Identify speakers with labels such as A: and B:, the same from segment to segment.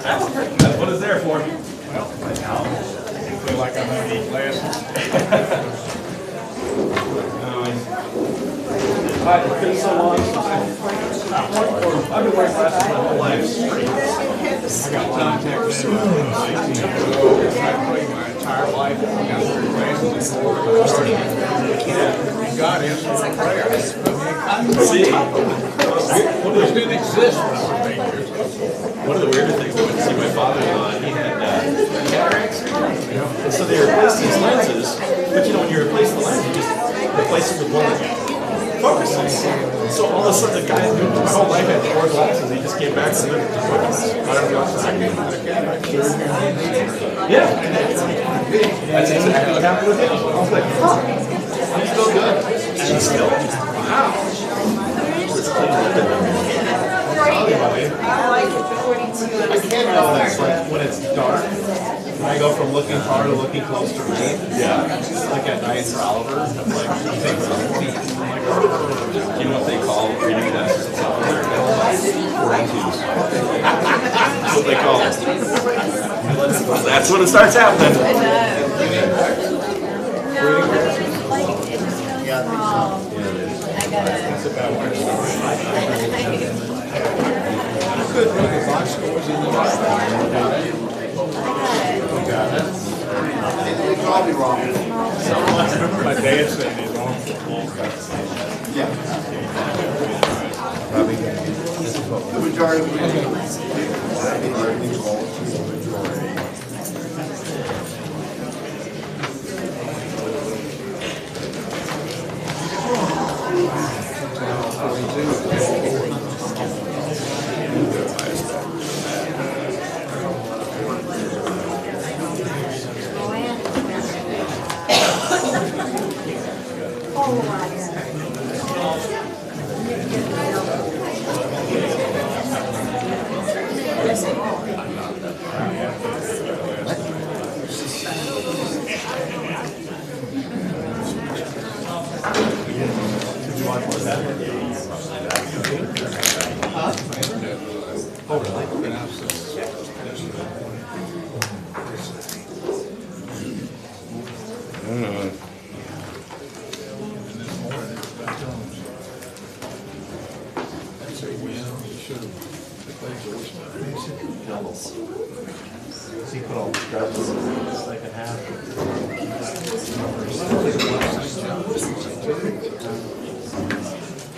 A: That's what it's there for. Well, right now, I feel like I'm going to eat glasses. It's been so long since I've been wearing glasses my whole life. I got contact lenses when I was 19 years old. I played my entire life. I got wearing glasses and God answered my prayer. See? Well, this didn't exist when I was 8 years old.
B: One of the weirder things, I went to see my father-in-law, and he had cataracts. And so they replaced these lenses, but you know, when you replace the lens, you just replace it with one that focuses. So all of a sudden, the guy who my whole life had 4 glasses, he just came back and lived with focus. I don't know what's Yeah. That's exactly what happened with him. I was like, huh, I'm still good. And he's still, wow. I can't know when it's like when it's dark. I go from looking far to looking close to read. Yeah. Like at night for Oliver, I'm like, I'm like, you know what they call reading desks in South America? 42s. That's what they call it. That's when it starts happening.
A: That's about where it started. I could run the box scores in the got it.
C: It's probably wrong.
A: My dad said it's wrong.
C: Yeah.
B: Probably. This is what
C: started.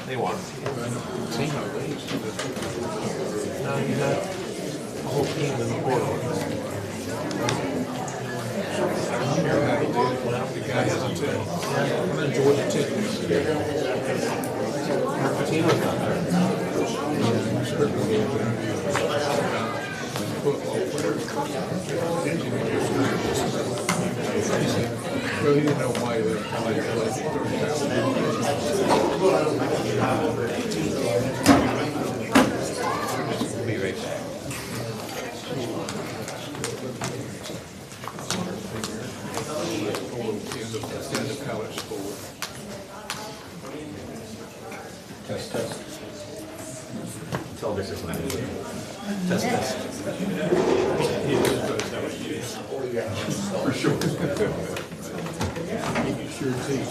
B: They want.
D: Now you got a whole team in the portal.
A: The guy has a tip. I'm in Georgia too.
D: Tina's not there.
A: Well, he didn't know why they were coming.
B: Be right back.
A: End of college school.
B: Test, test. Tell this is not good. Test, test.
A: For sure. You sure teach.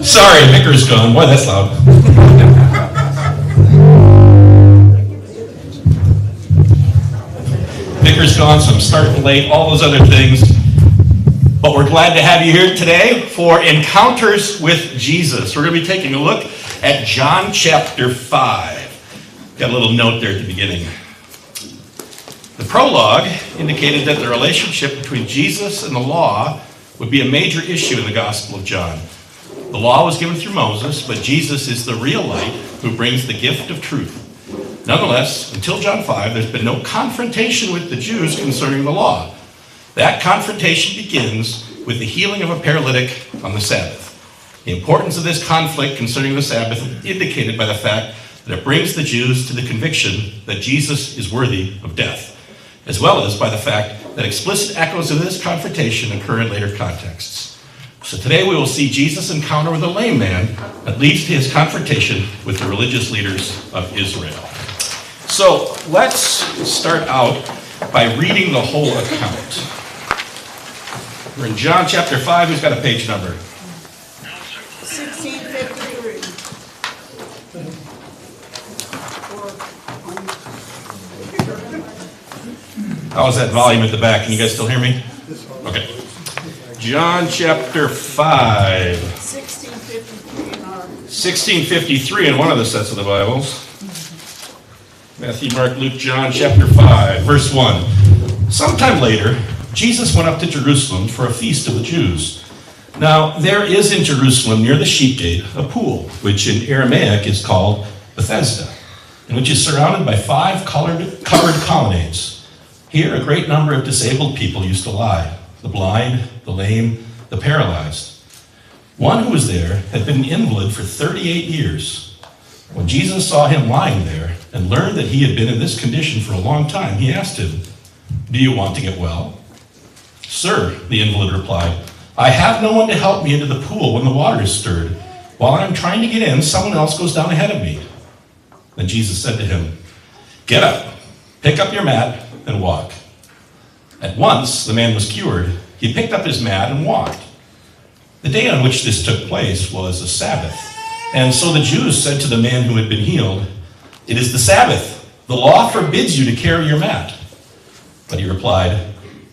B: Sorry, Micker's gone. Boy, that's loud. Micker's gone, so I'm starting late, all those other things. But we're glad to have you here today for Encounters with Jesus. We're going to be taking a look at John chapter 5. Got a little note there at the beginning. The prologue indicated that the relationship between Jesus and the law would be a major issue in the Gospel of John. The law was given through Moses, but Jesus is the real light who brings the gift of truth. Nonetheless, until John 5, there's been no confrontation with the Jews concerning the law. That confrontation begins with the healing of a paralytic on the Sabbath. The importance of this conflict concerning the Sabbath is indicated by the fact that it brings the Jews to the conviction that Jesus is worthy of death, as well as by the fact that explicit echoes of this confrontation occur in later contexts. So today we will see Jesus' encounter with a lame man that leads to his confrontation with the religious leaders of Israel. So let's start out by reading the whole account. We're in John chapter 5. Who's got a page number?
C: 1653.
B: How's that volume at the back? Can you guys still hear me? Okay. John chapter 5. 1653 in one of the sets of the Bibles. Matthew, Mark, Luke, John chapter 5, verse 1. Sometime later, Jesus went up to Jerusalem for a feast of the Jews. Now, there is in Jerusalem near the sheep gate a pool, which in Aramaic is called Bethesda, and which is surrounded by 5 covered colonnades. Here, a great number of disabled people used to lie: the blind, the lame, the paralyzed. One who was there had been an invalid for 38 years. When Jesus saw him lying there and learned that he had been in this condition for a long time, he asked him, "Do you want to get well?" "Sir," the invalid replied, "I have no one to help me into the pool when the water is stirred. While I'm trying to get in, someone else goes down ahead of me." Then Jesus said to him, "Get up, pick up your mat, and walk." At once, the man was cured. He picked up his mat and walked. The day on which this took place was a Sabbath. And so the Jews said to the man who had been healed,
C: "It is the Sabbath. The law forbids you to carry your mat." But he replied,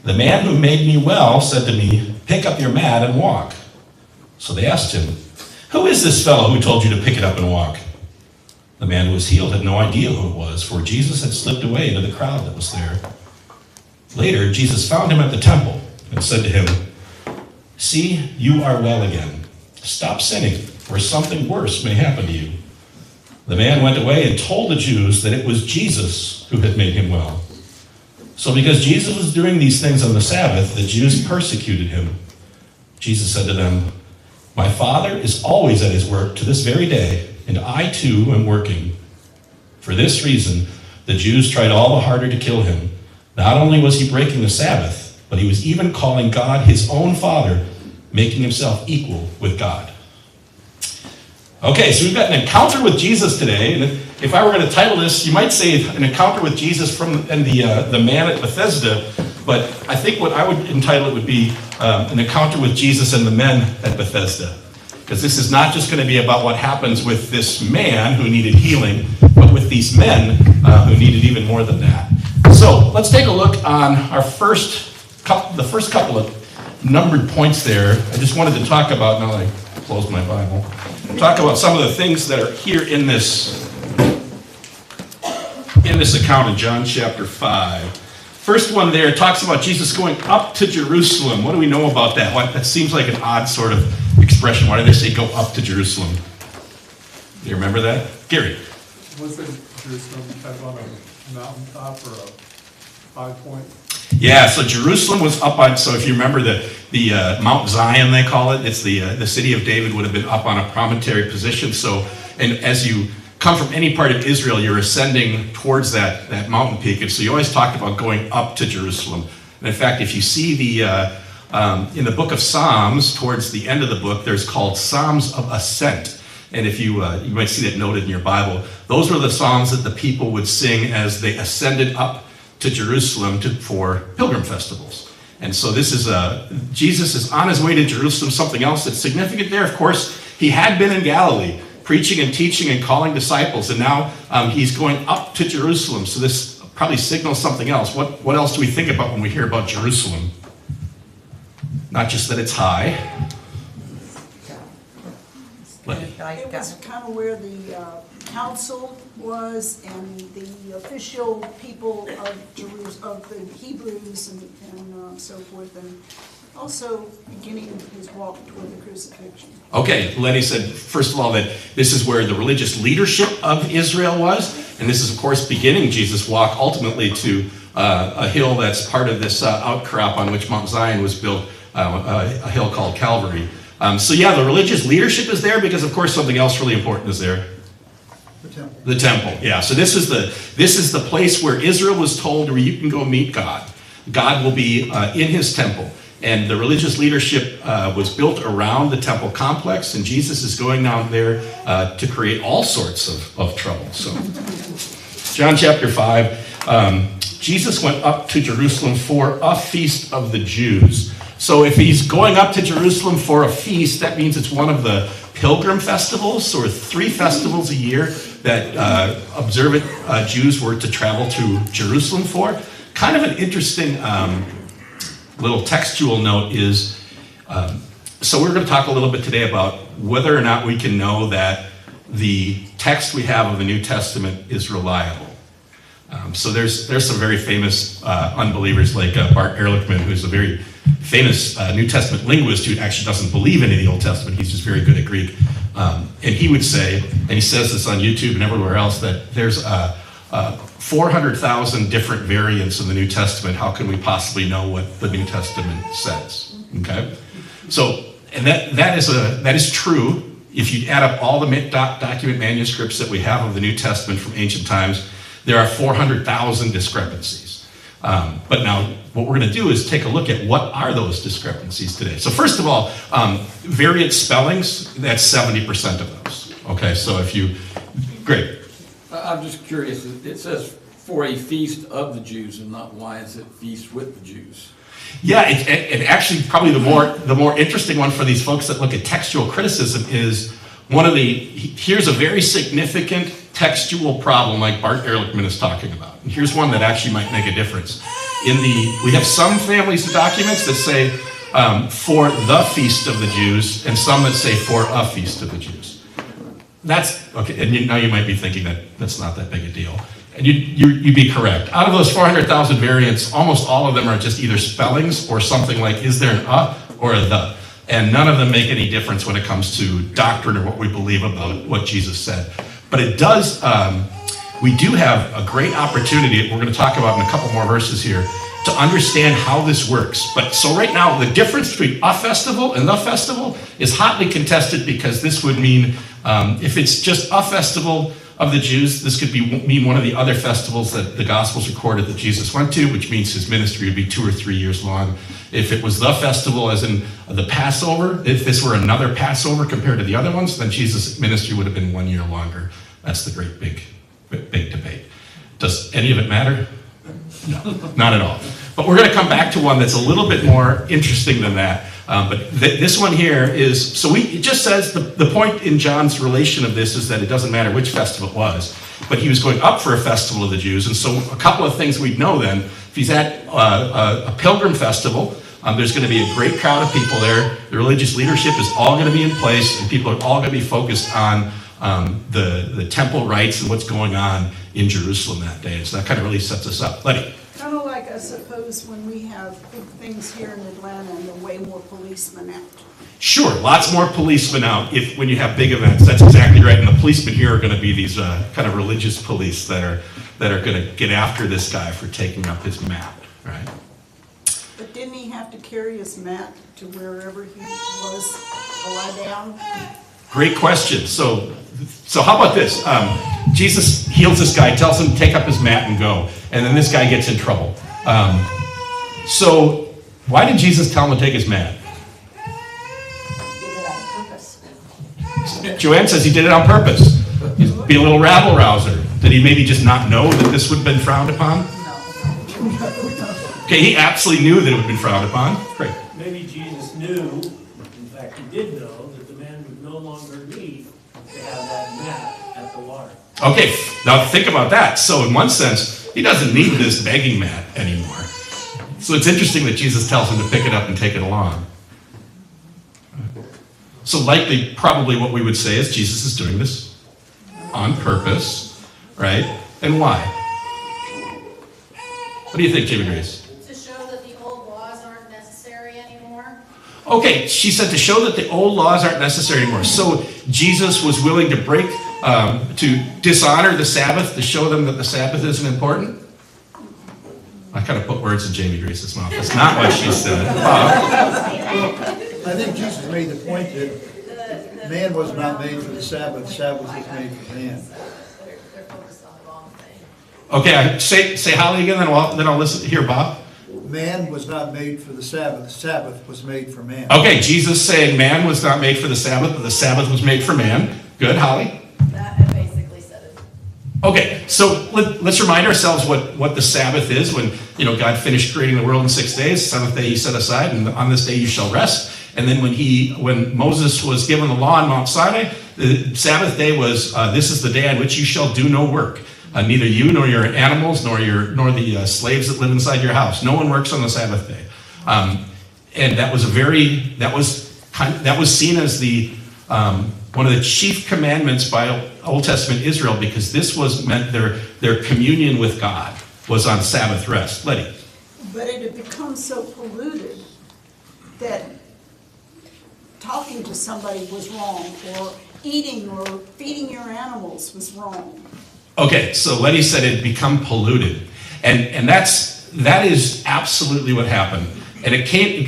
C: "The man who made me well said to me, 'Pick up your mat and walk.'" So they asked him, "Who is this fellow who told you to pick it up and walk?" The man who was healed had no idea who it was, for Jesus had slipped away into the crowd that was there. Later, Jesus found him at the temple and said to him, "See, you are well again. Stop sinning, or something worse may happen to you." The man went away and told the Jews that it was Jesus who had made him well. So because Jesus was doing these things on the Sabbath, the Jews persecuted him. Jesus said to them, "My Father is always at his work to this very day, and I too am working." For this reason, the Jews tried all the harder to kill him. Not only was he breaking the Sabbath, but he was even calling God his own Father, making himself equal with God. Okay, so we've got an encounter with Jesus today, and if I were going to title this, you might say an encounter with Jesus and the man at Bethesda, but I think what I would entitle it would be an encounter with Jesus and the men at Bethesda. Because this is not just going to be about what happens with this man who needed healing, but with these men who needed even more than that. So let's take a look on the first couple of numbered points there. I just wanted to talk about, now that I closed my Bible, talk about some of the things that are here in this account in John chapter 5. First one there talks about Jesus going up to Jerusalem. What do we know about that? That seems like an odd sort of expression. Why do they say go up to Jerusalem? Do you remember that? Gary?
A: Wasn't Jerusalem kind of on a mountaintop or a high point?
C: Yeah, so Jerusalem was up on, so if you remember the Mount Zion, they call it, it's the city of David would have been up on a promontory position. So, and as you come from any part of Israel, you're ascending towards that mountain peak. And so you always talked about going up to Jerusalem. And in fact, if you see in the book of Psalms, towards the end of the book, there's called Psalms of Ascent. And if you might see that noted in your Bible, those were the psalms that the people would sing as they ascended up to Jerusalem for pilgrim festivals. And so this is Jesus is on his way to Jerusalem. Something else that's significant there, of course, he had been in Galilee, preaching and teaching and calling disciples, and now he's going up to Jerusalem. So this probably signals something else. What else do we think about when we hear about Jerusalem? Not just that it's high.
E: It was kind of where the council was and the official people of Jerusalem, of the Hebrews and so forth, and also beginning his walk toward the crucifixion.
C: Okay, Lenny said, first of all, that this is where the religious leadership of Israel was, and this is, of course, beginning Jesus' walk ultimately to a hill that's part of this outcrop on which Mount Zion was built, a hill called Calvary. So yeah, the religious leadership is there because, of course, something else really important is there.
A: The temple.
C: The temple, yeah. So this is the place where Israel was told where you can go meet God. God will be in his temple. And the religious leadership was built around the temple complex, and Jesus is going down there to create all sorts of trouble. So, John chapter 5, Jesus went up to Jerusalem for a feast of the Jews. So if he's going up to Jerusalem for a feast, that means it's one of the pilgrim festivals, or 3 festivals a year that observant Jews were to travel to Jerusalem for. Kind of an interesting little textual note is, so we're going to talk a little bit today about whether or not we can know that the text we have of the New Testament is reliable. So there's some very famous unbelievers like Bart Ehrlichman, who's a very famous New Testament linguist who actually doesn't believe in any Old Testament. He's just very good at Greek. And he would say, and he says this on YouTube and everywhere else, that there's 400,000 different variants in the New Testament. How can we possibly know what the New Testament says? Okay? So, and that is true. If you add up all the document manuscripts that we have of the New Testament from ancient times, there are 400,000 discrepancies. But now, what we're going to do is take a look at what are those discrepancies today. So first of all, variant spellings, that's 70% of those. Okay, so if you, great.
F: I'm just curious, it says for a feast of the Jews and not why is it feast with the Jews?
C: Yeah, it actually probably the more interesting one for these folks that look at textual criticism is here's a very significant textual problem like Bart Ehrlichman is talking about. And here's one that actually might make a difference. We have some families of documents that say for the feast of the Jews, and some that say for a feast of the Jews. That's, okay, and now you might be thinking that's not that big a deal. And you'd be correct. Out of those 400,000 variants, almost all of them are just either spellings or something like, is there an or a the? And none of them make any difference when it comes to doctrine or what we believe about what Jesus said. But it does, we do have a great opportunity, we're going to talk about in a couple more verses here, to understand how this works. But so right now, the difference between a festival and the festival is hotly contested, because this would mean, if it's just a festival of the Jews, this could mean one of the other festivals that the Gospels recorded that Jesus went to, which means his ministry would be 2 or 3 years long. If it was the festival, as in the Passover, if this were another Passover compared to the other ones, then Jesus' ministry would have been 1 year longer. That's the great big debate. Does any of it matter? No, not at all. But we're going to come back to one that's a little bit more interesting than that. But this one here is, so it just says the point in John's relation of this is that it doesn't matter which festival it was, but he was going up for a festival of the Jews. And so a couple of things we'd know then, if he's at a pilgrim festival, there's going to be a great crowd of people there. The religious leadership is all going to be in place, and people are all going to be focused on the temple rites and what's going on in Jerusalem that day. And so that kind of really sets us up. Letty.
E: Kind of like, I suppose, when we have big things here in Atlanta and there are way more policemen out.
C: Sure, lots more policemen out when you have big events. That's exactly right. And the policemen here are going to be these kind of religious police that are going to get after this guy for taking up his mat, right?
E: But didn't he have to carry his mat to wherever he was to lie down?
C: Great question. So how about this? Jesus heals this guy, tells him to take up his mat and go. And then this guy gets in trouble. So why did Jesus tell him to take his mat?
E: Did it on purpose.
C: Joanne says he did it on purpose. Be a little rabble rouser. Did he maybe just not know that this would have been frowned upon? Okay, he absolutely knew that it would have been frowned upon. Great.
D: Maybe Jesus knew, in fact, he did know, that the man would no longer need to have that mat at the water.
C: Okay, now think about that. So in one sense, he doesn't need this begging mat anymore. So it's interesting that Jesus tells him to pick it up and take it along. So likely, probably what we would say is Jesus is doing this on purpose, right? And why? What do you think, Jamie Grace?
G: To show that the old laws aren't necessary anymore.
C: Okay, she said to show that the old laws aren't necessary anymore. So Jesus was willing to to dishonor the Sabbath, to show them that the Sabbath isn't important? I kind of put words in Jamie Grace's mouth. That's not what she said.
H: I think Jesus made the point that man was not made for the Sabbath was made for man.
G: They're focused on the wrong thing.
C: Okay, say Holly again, then I'll listen. Here, Bob.
H: Man was not made for the Sabbath was made for man.
C: Okay, Jesus saying man was not made for the Sabbath, but the Sabbath was made for man. Good, Holly.
G: That basically said it.
C: Okay, so let's remind ourselves what the Sabbath is. When God finished creating the world in 6 days, the seventh day he set aside, and on this day you shall rest. And then when Moses was given the law on Mount Sinai, the Sabbath day was this is the day on which you shall do no work. Neither you nor your animals nor the slaves that live inside your house. No one works on the Sabbath day. And that was seen as the one of the chief commandments by Old Testament Israel, because this meant their communion with God was on Sabbath rest. Letty.
E: But it had become so polluted that talking to somebody was wrong, or eating or feeding your animals was wrong.
C: Okay, so Letty said it had become polluted. And that is absolutely what happened. And it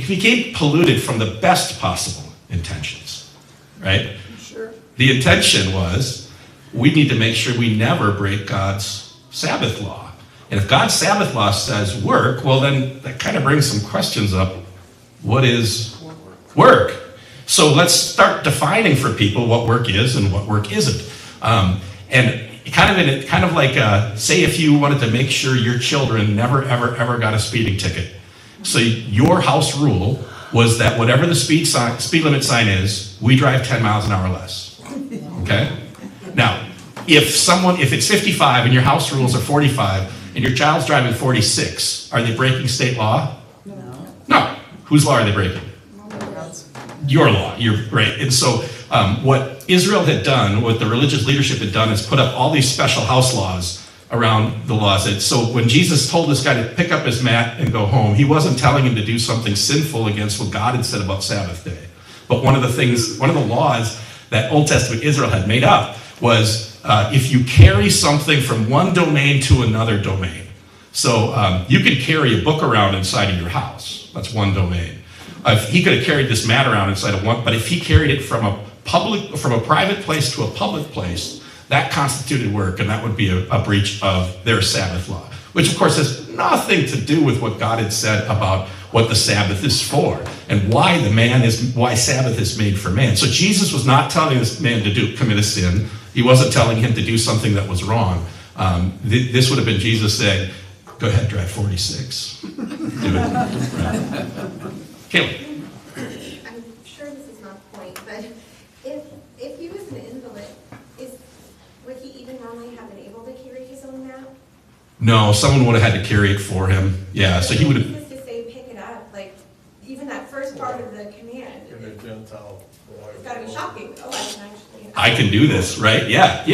C: became polluted from the best possible intentions, right?
E: Sure.
C: The intention was, we need to make sure we never break God's Sabbath law. And if God's Sabbath law says work, well then that kind of brings some questions up. What is work? So let's start defining for people what work is and what work isn't. And kind of like say if you wanted to make sure your children never ever got a speeding ticket. So your house rule was that whatever the speed limit sign is, we drive 10 miles an hour less. Okay? Now, if it's 55 and your house rules are 45 and your child's driving 46, are they breaking state law? No. Whose law are they breaking? Your law. You're right. And so what Israel had done, what the religious leadership had done, is put up all these special house laws around the laws. And so when Jesus told this guy to pick up his mat and go home, he wasn't telling him to do something sinful against what God had said about Sabbath day. But one of the laws that Old Testament Israel had made up was if you carry something from one domain to another domain. So you could carry a book around inside of your house. That's one domain. He could have carried this mat around inside of one, but if he carried it from a private place to a public place, that constituted work, and that would be a breach of their Sabbath law, which of course has nothing to do with what God had said about what the Sabbath is for and why Sabbath is made for man. So Jesus was not telling this man to commit a sin. He wasn't telling him to do something that was wrong. This would have been Jesus saying, "Go ahead, drive 46." Do it. Caleb.
I: I'm sure this is not the point, but if he was an invalid, would he even normally have been able to carry his own mat?
C: No, someone would have had to carry it for him. Yeah, so he would have.
I: Jesus to say pick it up, like even that first part of the command.
A: In a Gentile.
I: It's got to be shocking. Oh, I can actually.
C: I can do this, right? Yeah.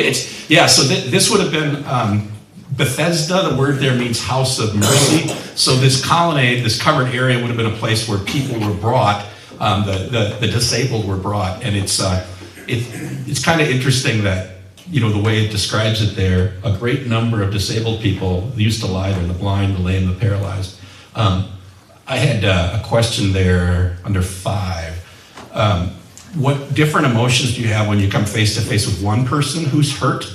C: So this would have been Bethesda. The word there means house of mercy. So this colonnade, this covered area, would have been a place where people were brought. The disabled were brought, and it's kind of interesting that, you know, the way it describes it there, a great number of disabled people used to lie there, the blind, the lame, the paralyzed. I had a question there under 5. What different emotions do you have when you come face to face with one person who's hurt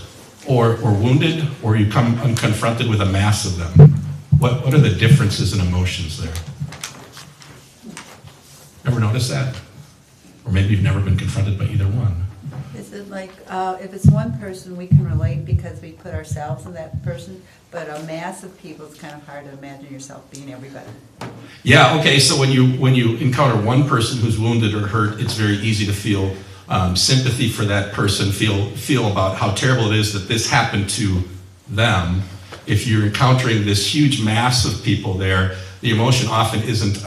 C: or wounded, or you come confronted with a mass of them? What are the differences in emotions there? Ever notice that? Or maybe you've never been confronted by either one.
J: Is it like, if it's one person, we can relate because we put ourselves in that person, but a mass of people, it's kind of hard to imagine yourself being everybody.
C: Yeah, okay, so when you encounter one person who's wounded or hurt, it's very easy to feel sympathy for that person, feel about how terrible it is that this happened to them. If you're encountering this huge mass of people there, the emotion often isn't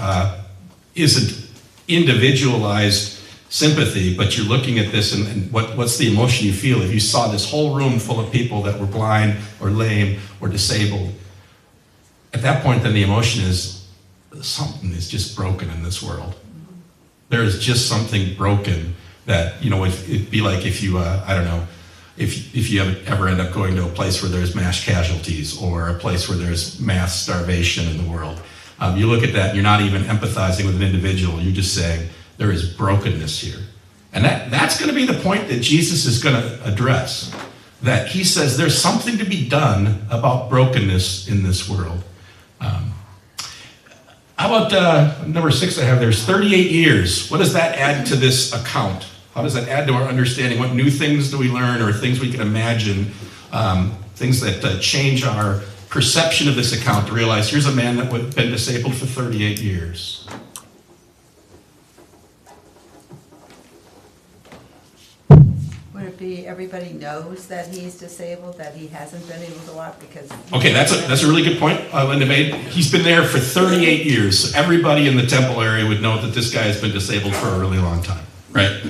C: individualized sympathy, but you're looking at this and what's the emotion you feel if you saw this whole room full of people that were blind or lame or disabled. At that point, then the emotion is something is just broken in this world. There is just something broken that, you know, it'd be like if you, I don't know, if you ever end up going to a place where there's mass casualties or a place where there's mass starvation in the world. You look at that and you're not even empathizing with an individual, you're just saying, there is brokenness here. And that's going to be the point that Jesus is going to address. That he says there's something to be done about brokenness in this world. How about number 6 I have there is 38 years. What does that add to this account? How does that add to our understanding? What new things do we learn or things we can imagine? Things that change our perception of this account to realize here's a man that had been disabled for 38 years.
J: Would it be everybody knows that he's disabled, that he hasn't been able to walk because...
C: Okay, that's a really good point Linda made. He's been there for 38 years. So everybody in the temple area would know that this guy has been disabled for a really long time, right?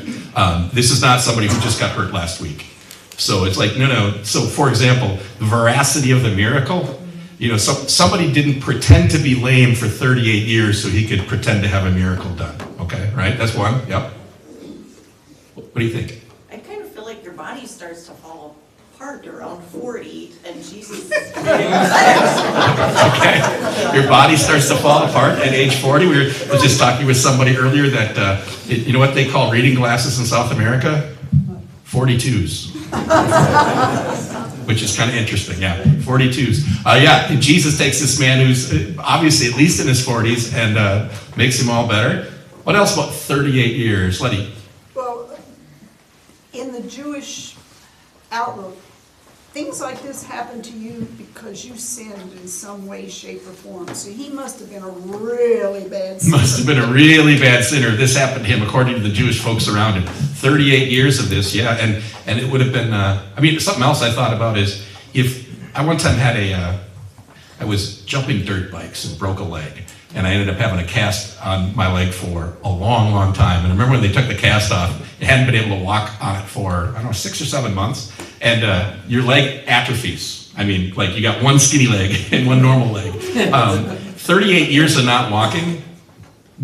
C: This is not somebody who just got hurt last week. So it's like, no. So for example, the veracity of the miracle, you know, somebody didn't pretend to be lame for 38 years so he could pretend to have a miracle done. Okay, right? That's one. Yep. What do you think?
K: I kind of feel like your body starts to fall apart around 40, and Jesus.
C: Okay. Your body starts to fall apart at age 40. We were just talking with somebody earlier that, you know what they call reading glasses in South America? 42s. Which is kind of interesting, yeah. 42s. Yeah, Jesus takes this man who's obviously at least in his 40s and makes him all better. What else about 38 years? Letty.
E: Well, in the Jewish outlook, things like this happen to you because you sinned in some way, shape, or form. So he must have been a really bad sinner.
C: Must have been a really bad sinner. This happened to him, according to the Jewish folks around him. 38 years of this, yeah. And it would have been, something else I thought about is, if I one time had I was jumping dirt bikes and broke a leg. And I ended up having a cast on my leg for a long, long time. And I remember when they took the cast off, I hadn't been able to walk on it for, 6 or 7 months. And your leg atrophies. I mean, like you got one skinny leg and one normal leg. 38 years of not walking,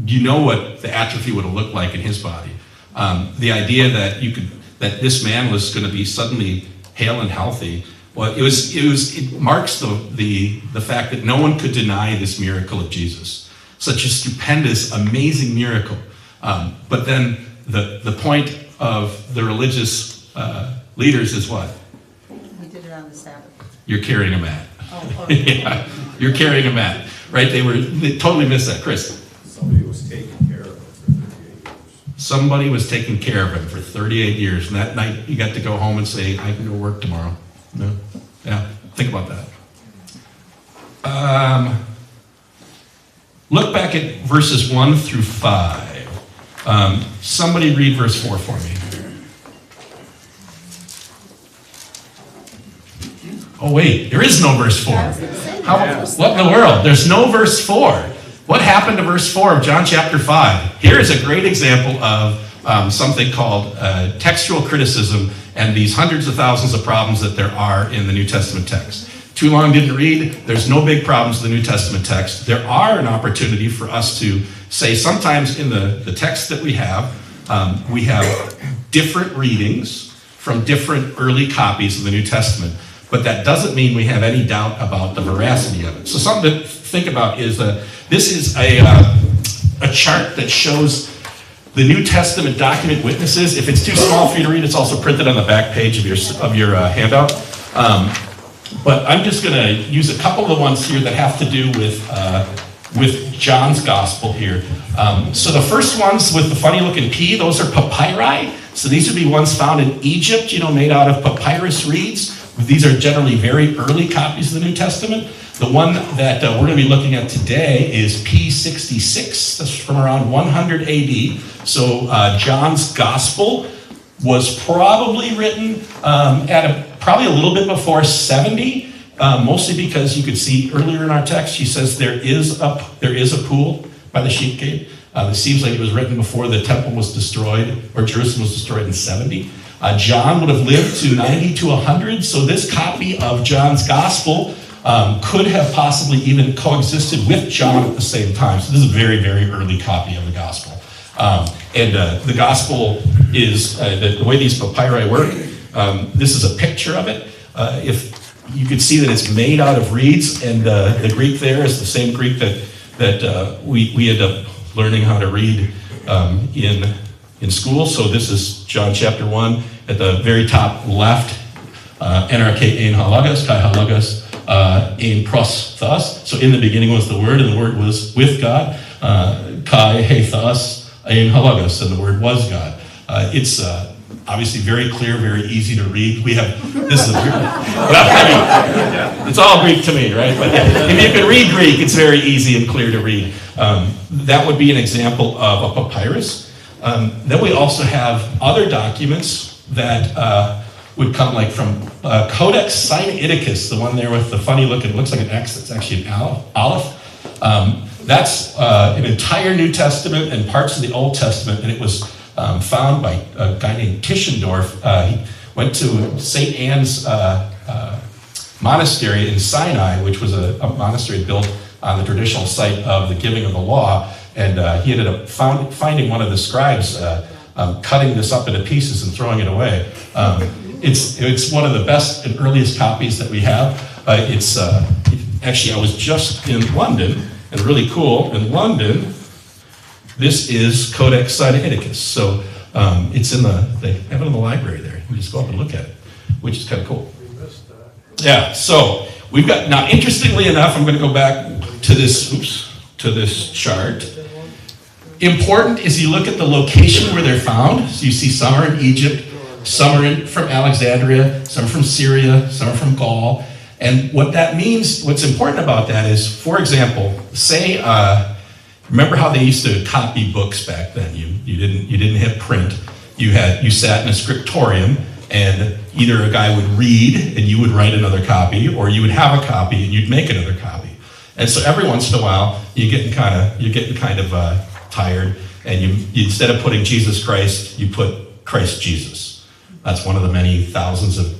C: you know what the atrophy would have looked like in his body. The idea that this man was going to be suddenly hale and healthy, well, it marks the fact that no one could deny this miracle of Jesus. Such a stupendous, amazing miracle. But then the point of the religious leaders is what?
J: He did it on the Sabbath.
C: You're carrying a mat.
J: Oh,
C: Yeah, you're carrying a mat, right? They totally missed that. Chris?
B: Somebody was taking care of him for 38 years.
C: Somebody was taking care of him for 38 years. And that night you got to go home and say, I can go work tomorrow. No? Yeah, think about that. Look back at verses 1 through 5. Somebody read verse 4 for me. Oh wait, there is no verse 4. What in the world? There's no verse 4. What happened to verse 4 of John chapter 5? Here is a great example of something called textual criticism and these hundreds of thousands of problems that there are in the New Testament text. Too long didn't read, there's no big problems in the New Testament text. There are an opportunity for us to say sometimes in the text that we have different readings from different early copies of the New Testament. But that doesn't mean we have any doubt about the veracity of it. So something to think about is this is a chart that shows the New Testament document witnesses. If it's too small for you to read, it's also printed on the back page of your handout. But I'm just going to use a couple of the ones here that have to do with John's gospel here. So the first ones with the funny looking P, those are papyri. So these would be ones found in Egypt, made out of papyrus reeds. These are generally very early copies of the New Testament. The one that we're going to be looking at today is P66. That's from around 100 AD. So John's gospel was probably written probably a little bit before 70, mostly because you could see earlier in our text, she says there is a pool by the sheep gate. It seems like it was written before the temple was destroyed, or Jerusalem was destroyed in 70. John would have lived to 90 to 100, so this copy of John's gospel could have possibly even coexisted with John at the same time. So this is a very, very early copy of the gospel. And the gospel is, the way these papyri work, this is a picture of it. If you could see that it's made out of reeds, and the Greek there is the same Greek that we end up learning how to read in school. So this is John chapter 1 at the very top left. NRK ein halagas, kai halagas, ein pros thus. So in the beginning was the Word, and the Word was with God. Kai he thus, ein halagas, and the Word was God. It's obviously very clear, very easy to read. This is it's all Greek to me, right? But if you can read Greek, it's very easy and clear to read. That would be an example of a papyrus. Then we also have other documents that would come like from Codex Sinaiticus, the one there with the funny looking, looks like an X, that's actually an aleph. That's an entire New Testament and parts of the Old Testament, and it was found by a guy named Tischendorf. He went to St. Anne's monastery in Sinai, which was a monastery built on the traditional site of the giving of the law, and he ended up finding one of the scribes cutting this up into pieces and throwing it away. It's one of the best and earliest copies that we have. Actually, I was just in London, and really cool, in London, this is Codex Sinaiticus. So they have it in the library there. You can just go up and look at it, which is kind of cool. Yeah, so we've got, now interestingly enough, I'm going to go back to this chart. Important is you look at the location where they're found. So you see some are in Egypt, some are from Alexandria, some are from Syria, some are from Gaul. And what that means, what's important about that is, for example, say, remember how they used to copy books back then? You didn't have print. You sat in a scriptorium, and either a guy would read and you would write another copy, or you would have a copy and you'd make another copy. And so every once in a while, you're getting kind of tired, and you instead of putting Jesus Christ, you put Christ Jesus. That's one of the many thousands of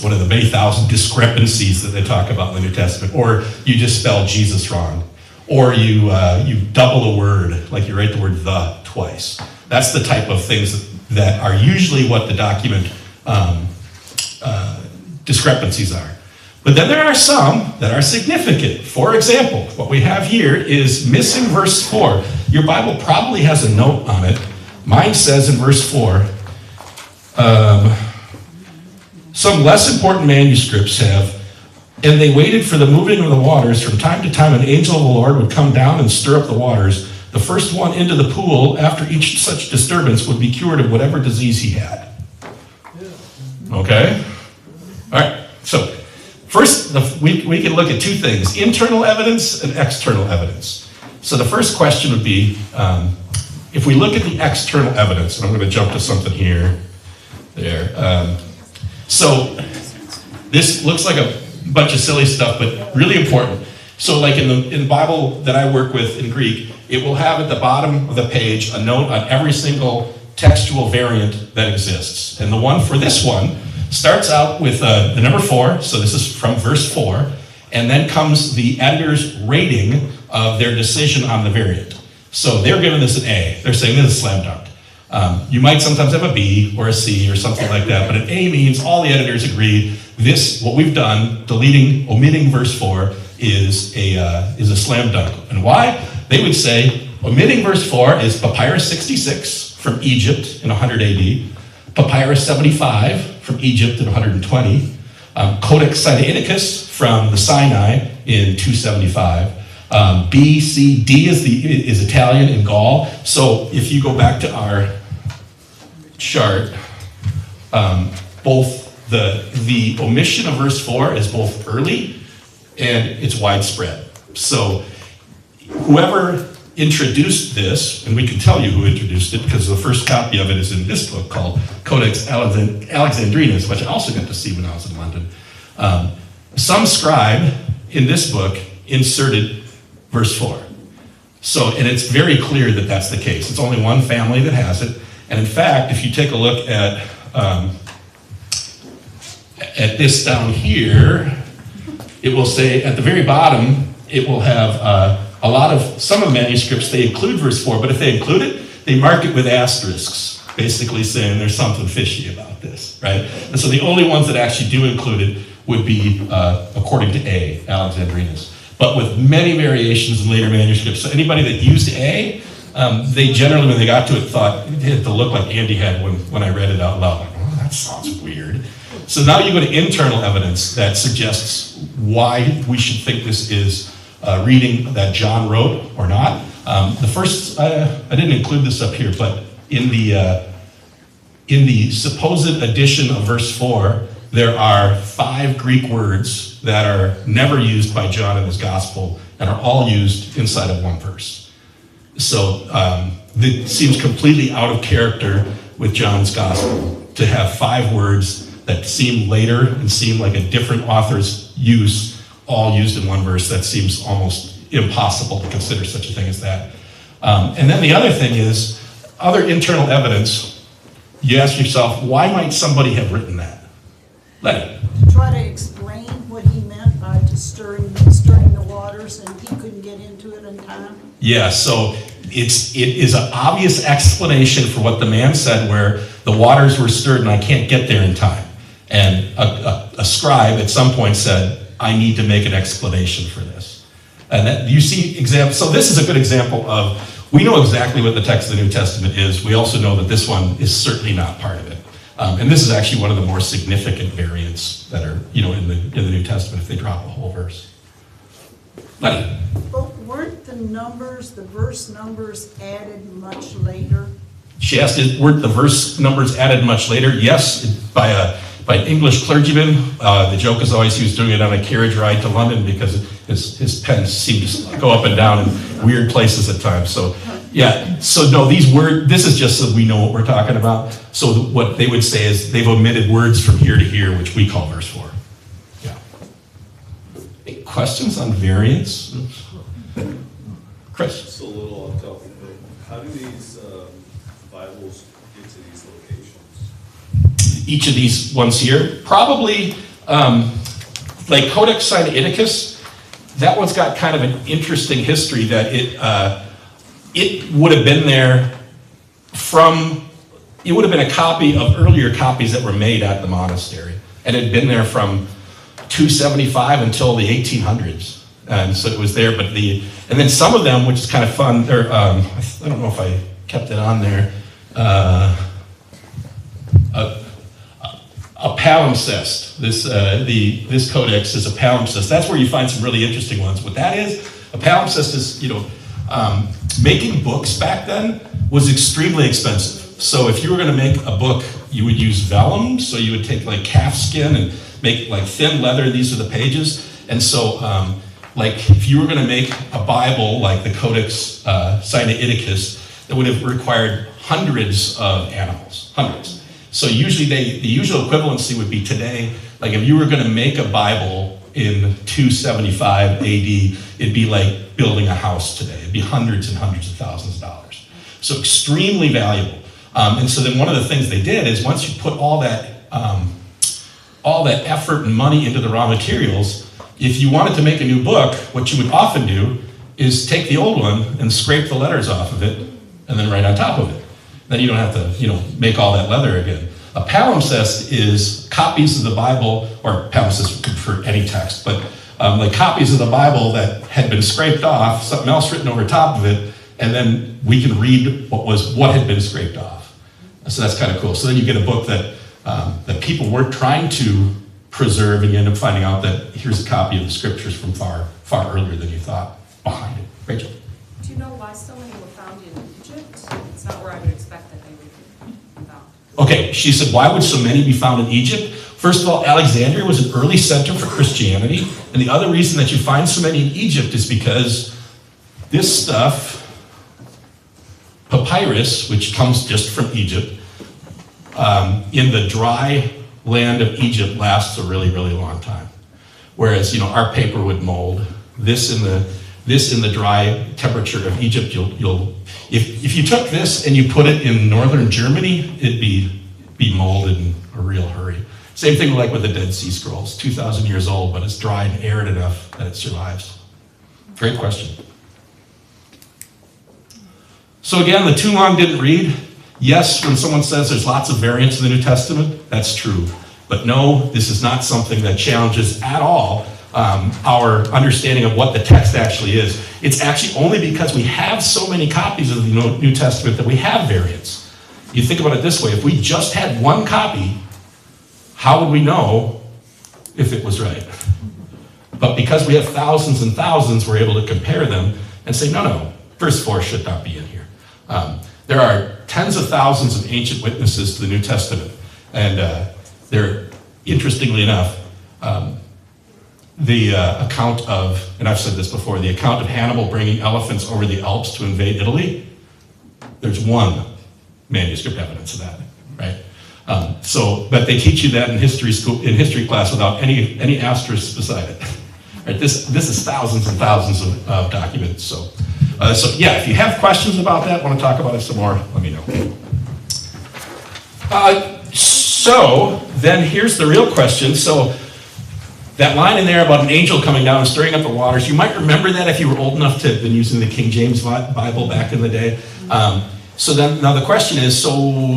C: one of the many thousand discrepancies that they talk about in the New Testament. Or you just spell Jesus wrong. Or you double a word, like you write the word the twice. That's the type of things that are usually what the document discrepancies are. But then there are some that are significant. For example, what we have here is missing verse 4. Your Bible probably has a note on it. Mine says in verse 4, some less important manuscripts have, and they waited for the moving of the waters. From time to time, an angel of the Lord would come down and stir up the waters. The first one into the pool after each such disturbance would be cured of whatever disease he had. Okay? All right. So, first, we can look at two things, internal evidence and external evidence. So the first question would be, if we look at the external evidence, and I'm going to jump to something here, so this looks like a bunch of silly stuff, but really important. So like in the Bible that I work with in Greek, it will have at the bottom of the page a note on every single textual variant that exists. And the one for this one starts out with the number 4, so this is from verse 4, and then comes the editor's rating of their decision on the variant. So they're giving this an A. They're saying this is a slam dunk. You might sometimes have a B or a C or something like that, but an A means all the editors agree this, what we've done, omitting verse 4, is a slam dunk. And why? They would say, omitting verse 4 is Papyrus 66 from Egypt in 100 AD, Papyrus 75 from Egypt in 120, Codex Sinaiticus from the Sinai in 275, B, C, D is Italian in Gaul. So if you go back to our chart, both the omission of verse 4 is both early and it's widespread. So whoever introduced this, and we can tell you who introduced it because the first copy of it is in this book called Codex Alexandrinus, which I also got to see when I was in London. Some scribe in this book inserted verse 4. So, and it's very clear that that's the case. It's only one family that has it. And in fact, if you take a look at this down here, it will say at the very bottom, it will have some of the manuscripts, they include verse 4, but if they include it, they mark it with asterisks, basically saying there's something fishy about this, right? And so the only ones that actually do include it would be according to A, Alexandrinus. But with many variations in later manuscripts. So anybody that used A, they generally, when they got to it, thought it had to look like Andy had when I read it out loud. Like, oh, that sounds weird. So now you go to internal evidence that suggests why we should think this is reading that John wrote or not. The first, I didn't include this up here, but in the supposed addition of verse 4, there are 5 Greek words that are never used by John in his gospel and are all used inside of one verse. So it seems completely out of character with John's gospel to have 5 words that seem later and seem like a different author's use, all used in one verse. That seems almost impossible to consider such a thing as that. And then the other thing is, other internal evidence, you ask yourself, why might somebody have written that? Lenny.
E: Try to explain what he meant by just stirring the waters, and he couldn't get into it in time.
C: Yeah, so it is an obvious explanation for what the man said, where the waters were stirred and I can't get there in time. And a scribe at some point said, I need to make an explanation for this. And that, you see examples. So this is a good example of, we know exactly what the text of the New Testament is. We also know that this one is certainly not part of it. And this is actually one of the more significant variants that are, in the New Testament if they drop a whole verse. Lenny.
E: But weren't the verse numbers added much later?
C: She asked, weren't the verse numbers added much later? Yes, by an English clergyman. The joke is always he was doing it on a carriage ride to London because his pen seemed to go up and down in weird places at times. So yeah, so no, this is just so we know what we're talking about. So what they would say is they've omitted words from here to here, which we call verse 4. Yeah. Any questions on variants? Chris?
L: Just a little on topic, but how do these Bibles get to these locations?
C: Each of these ones here, probably like Codex Sinaiticus, that one's got kind of an interesting history that it would have been there it would have been a copy of earlier copies that were made at the monastery. And it had been there from 275 until the 1800s. And so it was there, and then some of them, which is kind of fun, I don't know if I kept it on there, a palimpsest. This codex is a palimpsest. That's where you find some really interesting ones. What that is, a palimpsest is, making books back then was extremely expensive. So if you were going to make a book, you would use vellum. So you would take like calf skin and make like thin leather. These are the pages. And so like if you were going to make a Bible like the Codex Sinaiticus, that would have required hundreds of animals, hundreds. So usually the usual equivalency would be today, like if you were going to make a Bible in 275 AD, it'd be like building a house today. It'd be hundreds and hundreds of thousands of dollars. So extremely valuable. And so then one of the things they did is once you put all that effort and money into the raw materials, if you wanted to make a new book, what you would often do is take the old one and scrape the letters off of it and then write on top of it. Then you don't have to, make all that leather again. A palimpsest is copies of the Bible, or palimpsest for any text, but like copies of the Bible that had been scraped off, something else written over top of it, and then we can read what had been scraped off. So that's kind of cool. So then you get a book that people weren't trying to preserve, and you end up finding out that here's a copy of the scriptures from far, far earlier than you thought behind it. Rachel?
M: Do you know why so many were found in Egypt? It's not where I would expect that they would be found.
C: Okay, she said, why would so many be found in Egypt? First of all, Alexandria was an early center for Christianity, and the other reason that you find so many in Egypt is because this stuff, papyrus, which comes just from Egypt, in the dry land of Egypt lasts a really, really long time. Whereas, our paper would mold. This in the dry temperature of Egypt, if you took this and you put it in northern Germany, it'd be molded in a real hurry. Same thing like with the Dead Sea Scrolls, 2,000 years old, but it's dry and arid enough that it survives. Great question. So again, the too long didn't read. Yes, when someone says there's lots of variants in the New Testament, that's true. But no, this is not something that challenges at all our understanding of what the text actually is. It's actually only because we have so many copies of the New Testament that we have variants. You think about it this way, if we just had one copy, how would we know if it was right? But because we have thousands and thousands, we're able to compare them and say, no, verse 4 should not be in here. There are tens of thousands of ancient witnesses to the New Testament, and they're, interestingly enough, the account of, and I've said this before, the account of Hannibal bringing elephants over the Alps to invade Italy, there's one manuscript evidence of that, right? But they teach you that in history class without any asterisks beside it. Right? This is thousands and thousands of documents. So yeah, if you have questions about that, want to talk about it some more, let me know. So then here's the real question. So that line in there about an angel coming down and stirring up the waters, you might remember that if you were old enough to have been using the King James Bible back in the day. So then now the question is, so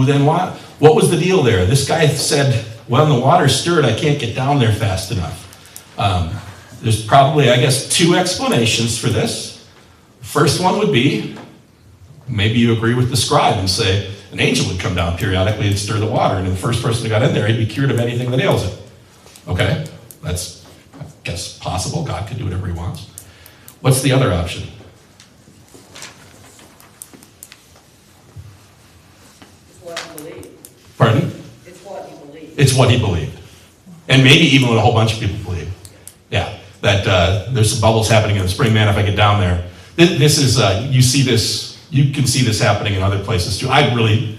C: then what was the deal there? This guy said, well, the water's stirred, I can't get down there fast enough. There's probably, I guess, two explanations for this. First one would be, maybe you agree with the scribe and say, an angel would come down periodically and stir the water, and the first person who got in there, he'd be cured of anything that ails him. Okay, that's, I guess, possible. God could do whatever he wants. What's the other option? It's what he believed. And maybe even what a whole bunch of people believe. Yeah, that there's some bubbles happening in the spring. Man, if I get down there. This is, you see this, you can see this happening in other places too. I really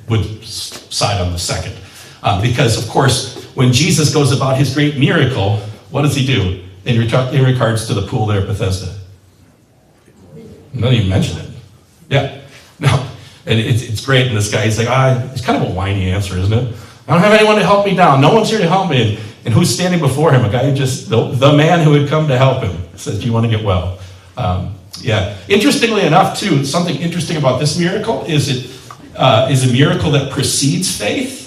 C: would side on the second. Because, of course, when Jesus goes about his great miracle, what does he do in regards to the pool there at Bethesda? I don't even mention it. Yeah, no. And it's great. And this guy, he's like, it's kind of a whiny answer, isn't it? I don't have anyone to help me down. No one's here to help me. And who's standing before him? A guy who just, the man who had come to help him, says, do you want to get well? Yeah. Interestingly enough, too, something interesting about this miracle is it is a miracle that precedes faith,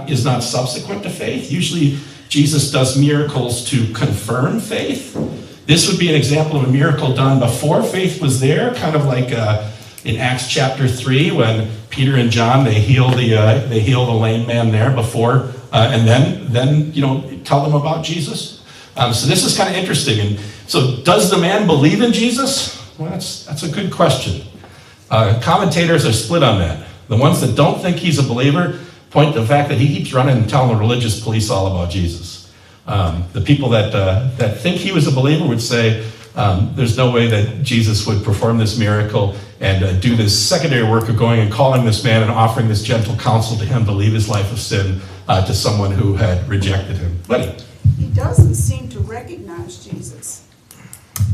C: is not subsequent to faith. Usually, Jesus does miracles to confirm faith. This would be an example of a miracle done before faith was there, kind of like in Acts chapter 3 when Peter and John, they heal the lame man there before, and then tell them about Jesus. So this is kind of interesting. And so does the man believe in Jesus? Well, that's a good question. Commentators are split on that. The ones that don't think he's a believer point to the fact that he keeps running and telling the religious police all about Jesus. The people that think he was a believer would say there's no way that Jesus would perform this miracle and do this secondary work of going and calling this man and offering this gentle counsel to him to leave his life of sin to someone who had rejected him. Letty.
E: He doesn't seem to recognize Jesus.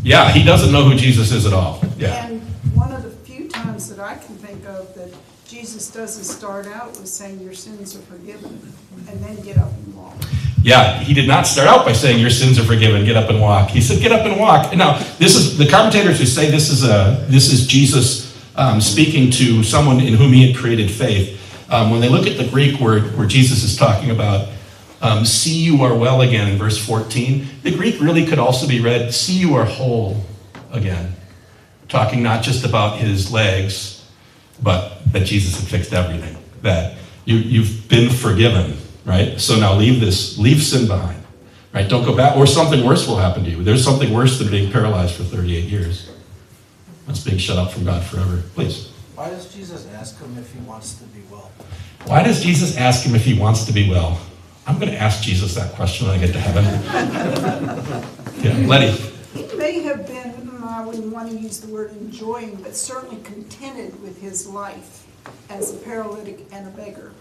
C: Yeah, he doesn't know who Jesus is at all. Yeah.
E: And one of the few times that I can think of that Jesus doesn't start out with saying your sins are forgiven and then get up and walk.
C: Yeah, he did not start out by saying your sins are forgiven, get up and walk. He said get up and walk. And now, this is the commentators who say this is Jesus speaking to someone in whom he had created faith. When they look at the Greek word where Jesus is talking about see you are well again in verse 14, the Greek really could also be read see you are whole again. Talking not just about his legs, but that Jesus had fixed everything. That you've been forgiven, right? So now leave sin behind, right? Don't go back, or something worse will happen to you. There's something worse than being paralyzed for 38 years. That's being shut up from God forever. Please.
N: Why does Jesus ask him if he wants to be well?
C: Why does Jesus ask him if he wants to be well? I'm going to ask Jesus that question when I get to heaven. Yeah, Letty.
E: He may have been, I wouldn't want to use the word enjoying, but certainly contented with his life as a paralytic and a beggar.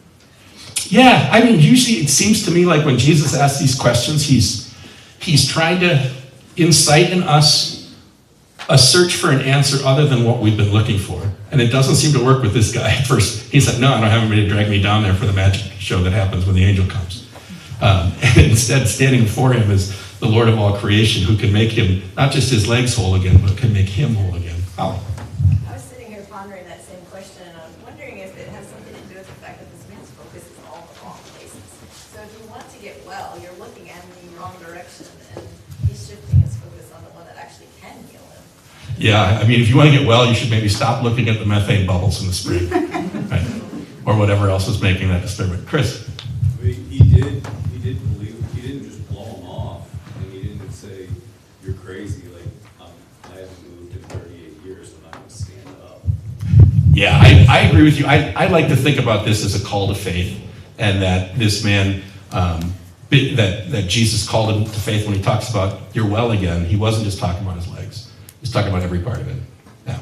C: Yeah, I mean, usually it seems to me like when Jesus asks these questions, he's trying to incite in us a search for an answer other than what we've been looking for. And it doesn't seem to work with this guy at first. He's like, no, I don't have anybody to drag me down there for the magic show that happens when the angel comes. And instead, standing before him is the Lord of all creation who can make him, not just his legs whole again, but can make him whole again. Holly.
I: I was sitting here pondering that same question, and I'm wondering if it has something to do with the fact that this man's focus is all the wrong places. So if you want to get well, you're looking at him in the wrong direction, and he's shifting his focus on the one that actually can heal him.
C: Yeah, I mean, if you want to get well, you should maybe stop looking at the methane bubbles in the spring, right? Or whatever else is making that disturbance. Chris.
L: He did believe, he didn't just blow him off, and he didn't say, you're crazy, like, I haven't moved in 38 years, I'm not going to stand up.
C: Yeah, I agree with you. I like to think about this as a call to faith, and that this man, that Jesus called him to faith when he talks about you're well again. He wasn't just talking about his legs. He's talking about every part of it. Yeah.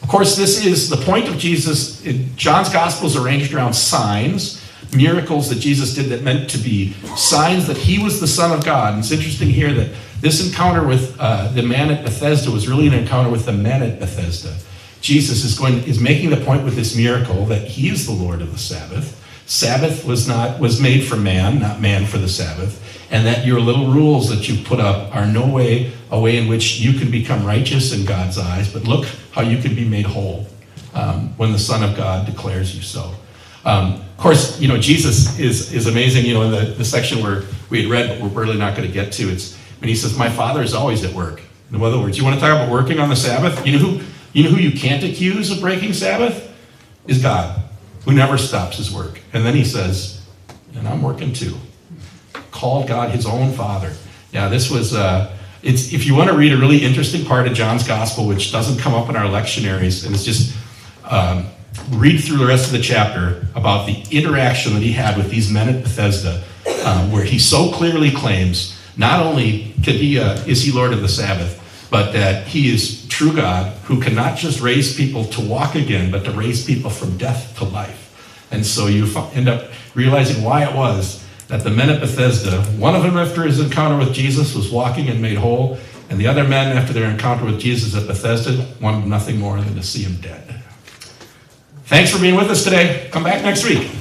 C: Of course, this is the point of Jesus. John's gospel is arranged around signs, miracles that Jesus did that meant to be signs that he was the Son of God. And it's interesting here that this encounter with the man at Bethesda was really an encounter with the men at Bethesda. Jesus is making the point with this miracle that he is the Lord of the Sabbath. Sabbath was made for man, not man for the Sabbath, and that your little rules that you put up are no way a way in which you can become righteous in God's eyes, but look how you can be made whole when the Son of God declares you so. Of course, Jesus is amazing. In the section where we had read, but we're really not going to get to, it's when he says, "My Father is always at work." In other words, you want to talk about working on the Sabbath? You know who you can't accuse of breaking Sabbath? Is God, who never stops his work. And then he says, and I'm working too. Called God his own Father. Yeah, this was, if you want to read a really interesting part of John's Gospel, which doesn't come up in our lectionaries, and it's just, read through the rest of the chapter about the interaction that he had with these men at Bethesda, where he so clearly claims not only is he Lord of the Sabbath, but that he is true God who can not just raise people to walk again, but to raise people from death to life. And so you end up realizing why it was that the men at Bethesda, one of them after his encounter with Jesus was walking and made whole, and the other men after their encounter with Jesus at Bethesda wanted nothing more than to see him dead. Thanks for being with us today. Come back next week.